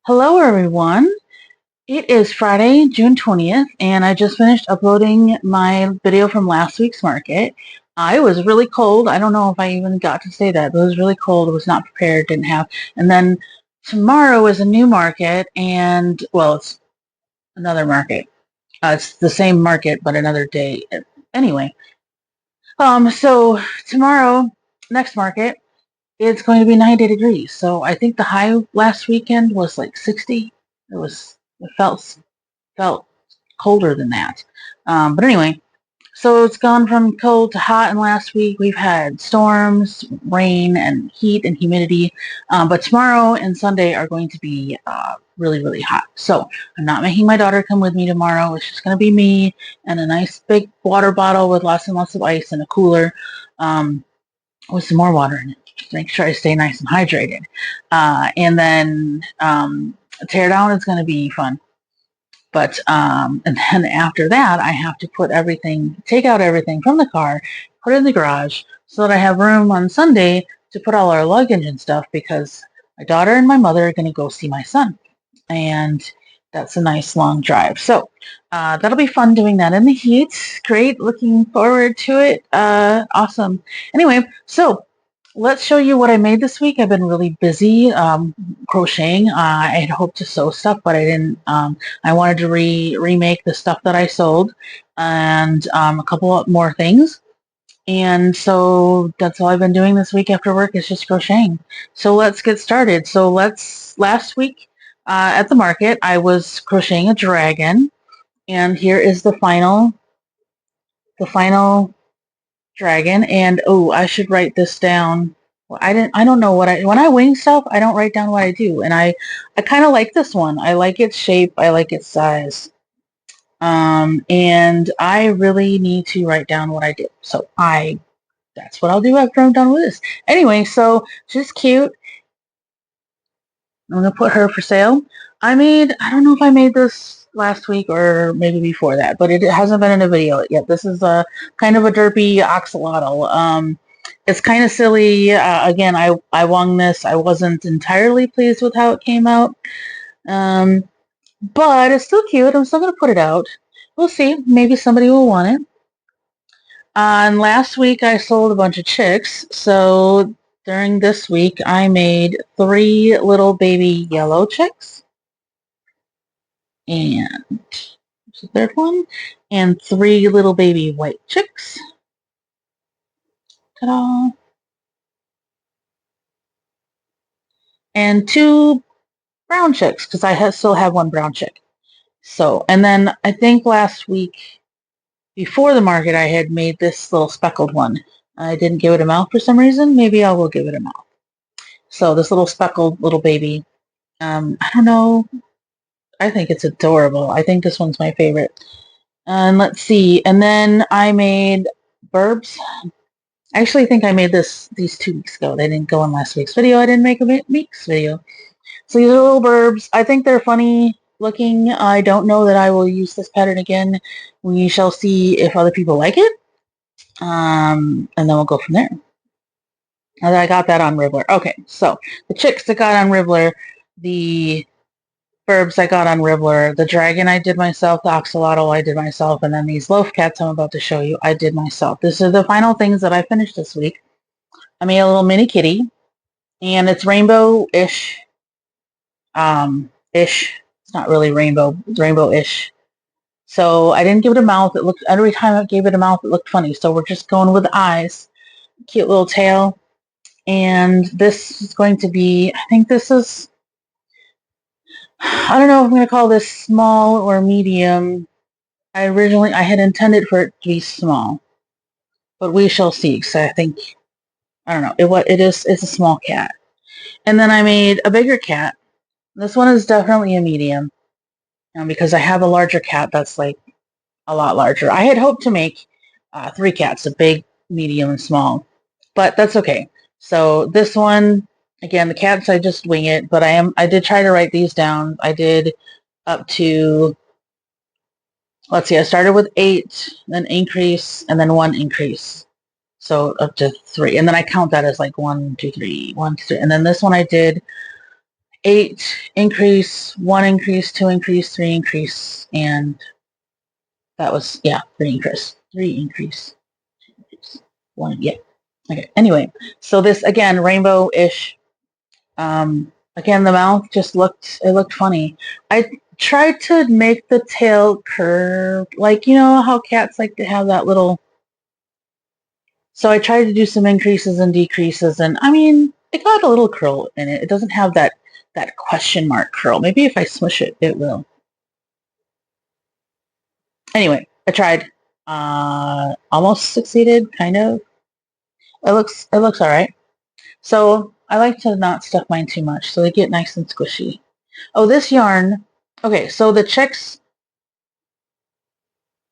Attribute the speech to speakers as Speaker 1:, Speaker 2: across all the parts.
Speaker 1: Hello, everyone. It is Friday, June 20th, and I just finished uploading my video from last week's market. It was really cold. I don't know if I even got to say that, but it was really cold. I was not prepared, didn't have. And then tomorrow is a new market, and, well, it's another market. It's the same market, but another day. Anyway, so tomorrow, next market, it's going to be 90 degrees. So I think the high last weekend was like 60. It felt colder than that. But anyway, so it's gone from cold to hot. And last week we've had storms, rain, and heat and humidity. But tomorrow and Sunday are going to be really, really hot. So I'm not making my daughter come with me tomorrow. It's just going to be me and a nice big water bottle with lots and lots of ice and a cooler with some more water in it. Just make sure I stay nice and hydrated. And then teardown is going to be fun. But and then after that, I have to take out everything from the car, put it in the garage, so that I have room on Sunday to put all our luggage and stuff, because my daughter and my mother are going to go see my son, and that's a nice long drive. So that'll be fun doing that in the heat. Great, looking forward to it. Awesome. Anyway, so let's show you what I made this week. I've been really busy crocheting. I had hoped to sew stuff, but I didn't. I wanted to remake the stuff that I sold and a couple more things. And so that's all I've been doing this week after work is just crocheting. So let's get started. Last week at the market, I was crocheting a dragon, and here is the final dragon. And oh, I should write this down. Well, I don't know when I wing stuff, I don't write down what I do. And I kind of like this one. I like its shape. I like its size. And I really need to write down what I did. So that's what I'll do after I'm done with this. Anyway, so she's cute. I'm going to put her for sale. I don't know if I made this last week or maybe before that, but it hasn't been in a video yet. This is a kind of a derpy axolotl. It's kind of silly. Again, I won this. I wasn't entirely pleased with how it came out. But it's still cute. I'm still going to put it out. We'll see. Maybe somebody will want it. And last week I sold a bunch of chicks, so during this week I made 3 little baby yellow chicks, and there's the third one, and 3 little baby white chicks. Ta-da! And 2 brown chicks, because I still have 1 brown chick. So, and then I think last week, before the market, I had made this little speckled one. I didn't give it a mouth for some reason. Maybe I will give it a mouth. So this little speckled little baby, I don't know. I think it's adorable. I think this one's my favorite. And let's see. And then I made burbs. I actually think I made these 2 weeks ago. They didn't go in last week's video. I didn't make a week's video. So these are little burbs. I think they're funny looking. I don't know that I will use this pattern again. We shall see if other people like it. And then we'll go from there. Now that I got that on Ribbler. Okay, so the chicks I got on Ribbler, the burbs I got on Ribbler, the dragon I did myself, the axolotl I did myself, and then these loaf cats I'm about to show you I did myself. These are the final things that I finished this week. I made a little mini kitty, and it's rainbow-ish. It's not really rainbow. It's rainbow-ish. So I didn't give it a mouth. Every time I gave it a mouth, it looked funny. So we're just going with the eyes. Cute little tail. And this is going to be, I think this is, I don't know if I'm going to call this small or medium. I had intended for it to be small, but we shall see. Because I don't know, it's a small cat. And then I made a bigger cat. This one is definitely a medium, because I have a larger cat that's like a lot larger. I had hoped to make 3 cats, a big, medium, and small, but that's okay. So this one, again, the cats, I just wing it, but I did try to write these down. I did up to, let's see, I started with 8, then increase, and then 1 increase. So up to 3. And then I count that as like 1, 2, 3, 1, 2, 3. And then this one I did 8 increase, 1 increase, 2 increase, 3 increase, and that was, yeah, 3 increase. 3 increase. 1, yeah. Okay, anyway, so this, again, rainbow-ish. Again, the mouth just looked funny. I tried to make the tail curve, like, you know how cats like to have that little... So I tried to do some increases and decreases, and I mean, it got a little curl in it. It doesn't have that question mark curl. Maybe if I smush it, it will. Anyway, I tried. Almost succeeded, kind of. It looks all right. So I like to not stuff mine too much, so they get nice and squishy. Oh, this yarn. Okay, so the chicks,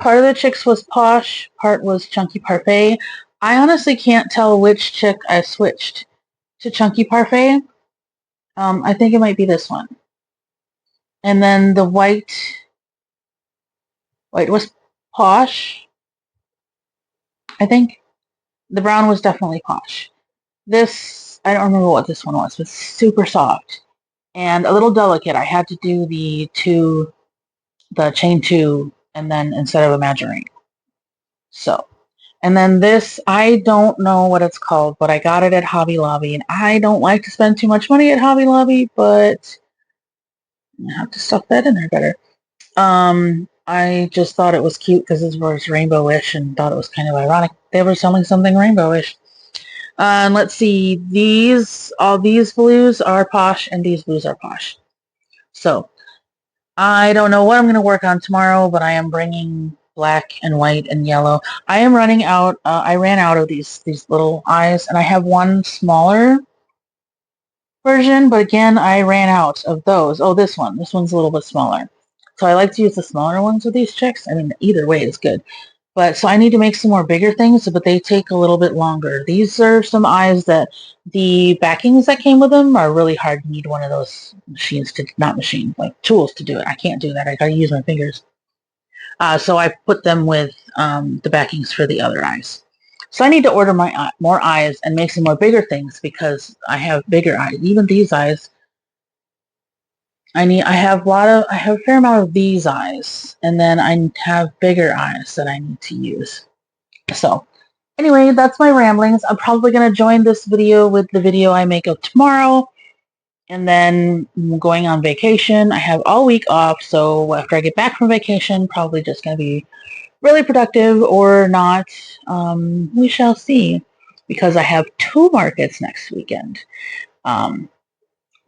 Speaker 1: part of the chicks was Posh, part was Chunky Parfait. I honestly can't tell which chick I switched to Chunky Parfait. I think it might be this one. And then the white was Posh, I think. The brown was definitely Posh. This, I don't remember what this one was, but super soft and a little delicate. I had to do the chain 2, and then instead of a margarine. So, and then this, I don't know what it's called, but I got it at Hobby Lobby, and I don't like to spend too much money at Hobby Lobby, but I have to stuff that in there better. I just thought it was cute because it was rainbow-ish and thought it was kind of ironic they were selling something rainbow-ish. Let's see, all these blues are Posh and these blues are Posh. So, I don't know what I'm going to work on tomorrow, but I am bringing black and white and yellow. I am running out, I ran out of these little eyes, and I have one smaller version, but again, I ran out of those. Oh, this one's a little bit smaller. So I like to use the smaller ones with these chicks. I mean, either way is good. But so I need to make some more bigger things, but they take a little bit longer. These are some eyes that the backings that came with them are really hard. You need one of those machines to, not machine, like tools to do it. I can't do that. I gotta use my fingers. So I put them with the backings for the other eyes. So I need to order my more eyes and make some more bigger things because I have bigger eyes. Even these eyes, I have a fair amount of these eyes, and then I have bigger eyes that I need to use. So anyway, that's my ramblings. I'm probably going to join this video with the video I make of tomorrow, and then I'm going on vacation. I have all week off, so after I get back from vacation, probably just going to be really productive or not. We shall see, because I have 2 markets next weekend.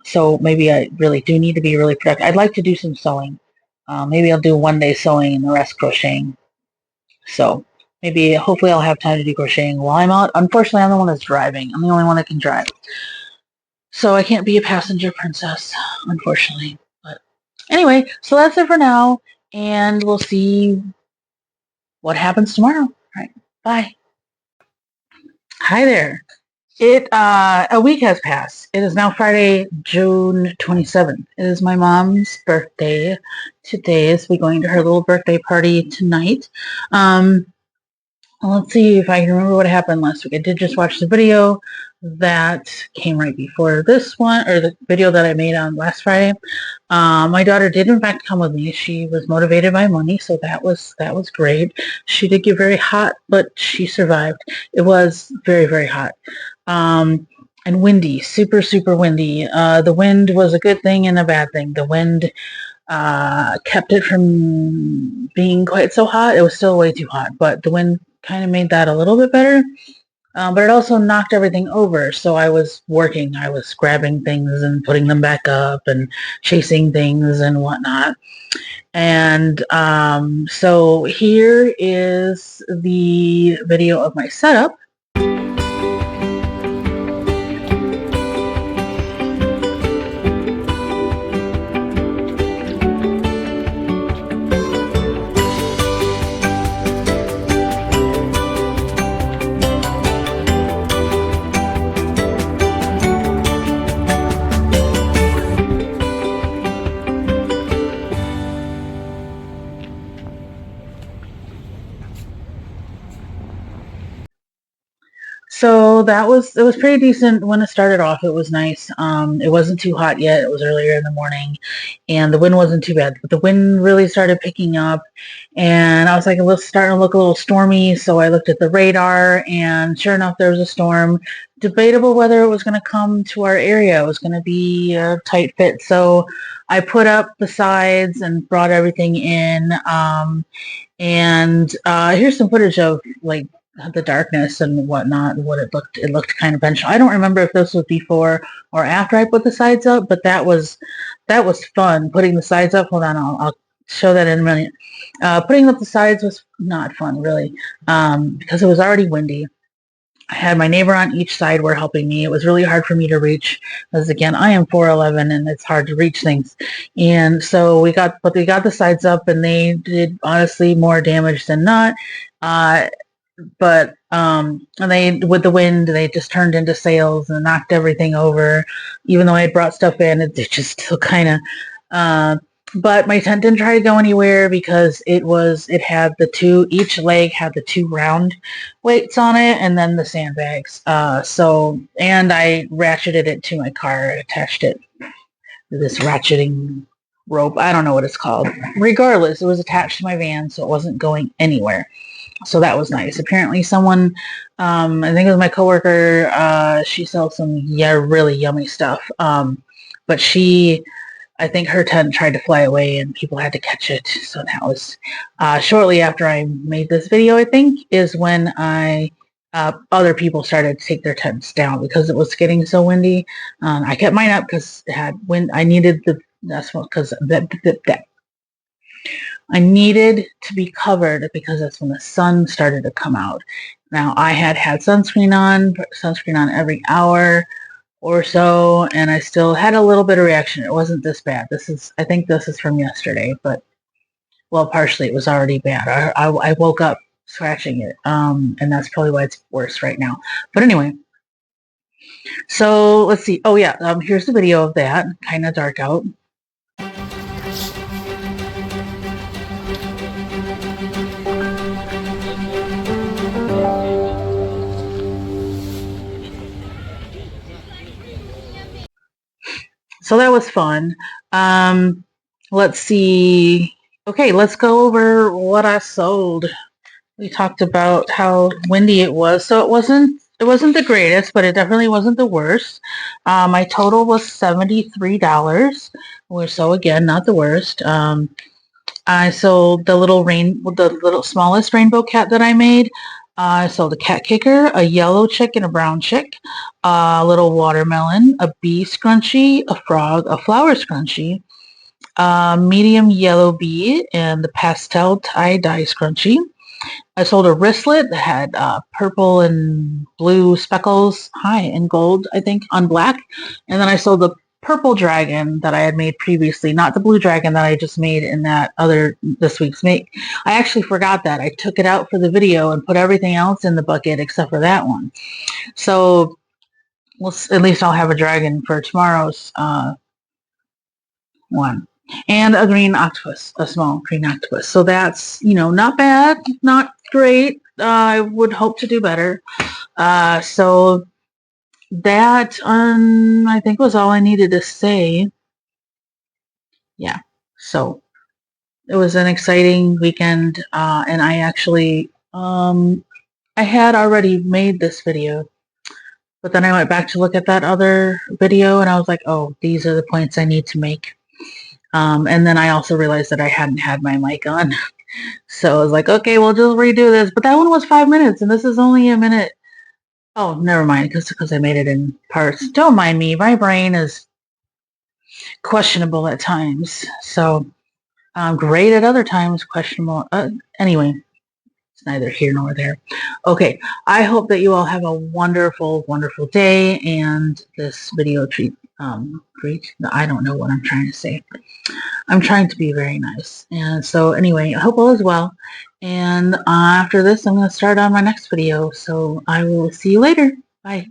Speaker 1: So maybe I really do need to be really productive. I'd like to do some sewing. Maybe I'll do 1 day sewing and the rest crocheting. So maybe, hopefully I'll have time to do crocheting while I'm out. Unfortunately, I'm the one that's driving. I'm the only one that can drive. So I can't be a passenger princess, unfortunately. But anyway, so that's it for now, and we'll see what happens tomorrow. All right, bye. Hi there. A week has passed. It is now Friday, June 27th. It is my mom's birthday today, so we're going to her little birthday party tonight. Let's see if I can remember what happened last week. I did just watch the video that came right before this one, or the video that I made on last Friday. My daughter did in fact come with me. She was motivated by money, so that was great. She did get very hot, but she survived. It was very, very hot. And windy, super, super windy. The wind was a good thing and a bad thing. The wind kept it from being quite so hot. It was still way too hot, but the wind kind of made that a little bit better. But it also knocked everything over. So I was working. I was grabbing things and putting them back up and chasing things and whatnot. And so here is the video of my setup. so it was pretty decent when it started off. It was nice. It wasn't too hot yet. It was earlier in the morning, and the wind wasn't too bad. But the wind really started picking up, and I was like, it's starting to look a little stormy. So I looked at the radar, and sure enough, there was a storm. Debatable whether it was going to come to our area. It was going to be a tight fit. So I put up the sides and brought everything in. And here's some footage of like the darkness and whatnot, what it looked kind of benched. I don't remember if this was before or after I put the sides up, but that was fun, putting the sides up. Hold on, I'll show that in a minute. Putting up the sides was not fun, really, because it was already windy. I had my neighbor on each side were helping me. It was really hard for me to reach because, again, I am 4'11", and it's hard to reach things. And so we got the sides up, and they did honestly more damage than not. But and they, with the wind, they just turned into sails and knocked everything over. Even though I had brought stuff in, it just still kind of. But my tent didn't try to go anywhere because each leg had the two round weights on it, and then the sandbags. And I ratcheted it to my car, attached it to this ratcheting rope. I don't know what it's called. Regardless, it was attached to my van, so it wasn't going anywhere. So that was nice. Apparently someone, I think it was my coworker, she sells some really yummy stuff. But I think her tent tried to fly away and people had to catch it. So that was shortly after I made this video, I think, is when other people started to take their tents down because it was getting so windy. I kept mine up because it had wind. I needed I needed to be covered because that's when the sun started to come out. Now, I had sunscreen on every hour or so, and I still had a little bit of reaction. It wasn't this bad. I think this is from yesterday, but, well, partially it was already bad. I woke up scratching it, and that's probably why it's worse right now. But anyway, so let's see. Oh, yeah, here's the video of that. Kind of dark out. So that was fun. Let's see. Okay, let's go over what I sold. We talked about how windy it was. So it wasn't the greatest, but it definitely wasn't the worst. My total was $73. So again, not the worst. I sold the little smallest rainbow cat that I made. I sold a cat kicker, a yellow chick, and a brown chick, a little watermelon, a bee scrunchie, a frog, a flower scrunchie, a medium yellow bee, and the pastel tie-dye scrunchie. I sold a wristlet that had purple and blue speckles, and gold, I think, on black. And then I sold the purple dragon that I had made previously, not the blue dragon that I just made in this week's make. I actually forgot that. I took it out for the video and put everything else in the bucket except for that one. So at least I'll have a dragon for tomorrow's one. And a green octopus, a small green octopus. So that's, not bad, not great. I would hope to do better. So that, I think, was all I needed to say. Yeah, so it was an exciting weekend, and I actually, I had already made this video, but then I went back to look at that other video, and I was like, oh, these are the points I need to make. And then I also realized that I hadn't had my mic on. So I was like, okay, we'll just redo this. But that one was 5 minutes, and this is only a minute. Oh, never mind, because I made it in parts. Don't mind me. My brain is questionable at times. So great at other times, questionable. Anyway, it's neither here nor there. Okay, I hope that you all have a wonderful, wonderful day, and this video treat. I don't know what I'm trying to say. I'm trying to be very nice. And so anyway, I hope all is well. And after this, I'm going to start on my next video. So I will see you later. Bye.